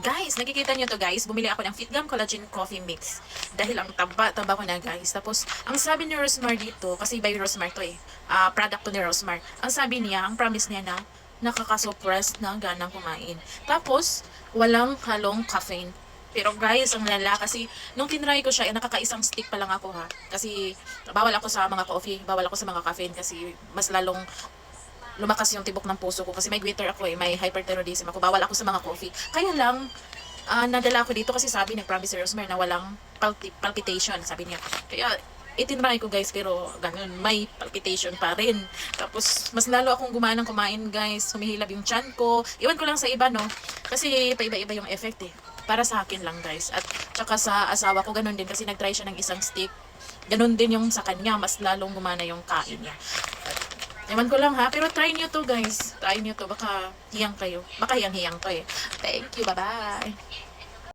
Guys, nakikita nyo to guys, bumili ako ng Fitgum Collagen Coffee Mix. Dahil ang taba ko na guys. Tapos, ang sabi ni Rosmar dito, kasi by Rosmar to eh, product to ni Rosmar. Ang sabi niya, ang promise niya na, nakakasuppress ng ganang kumain. Tapos, walang halong caffeine. Pero guys, ang lala kasi nung tinry ko siya, nakakaisang stick pa lang ako ha. Kasi bawal ako sa mga coffee, bawal ako sa mga caffeine kasi mas lalong lumakas yung tibok ng puso ko kasi may goiter ako eh, may hyperthyroidism ako, bawal ako sa mga coffee. Kaya lang, nadala ako dito kasi sabi, nag-promise si Rosmer na walang palpitation, sabi niya. Kaya, itinry ko guys, pero ganun, may palpitation pa rin. Tapos, mas lalo akong gumanang kumain guys, humihilab yung tiyan ko. Iwan ko lang sa iba, no? Kasi, paiba-iba yung effect eh. Para sa akin lang guys. At, tsaka sa asawa ko, ganun din kasi nag-try siya ng isang stick. Ganun din yung sa kanya, mas lalong gumana yung kain niya. Ewan ko lang ha, pero try nyo to guys. Try nyo to, baka hiyang kayo. Baka hiyang-hiyang to eh. Thank you, bye-bye.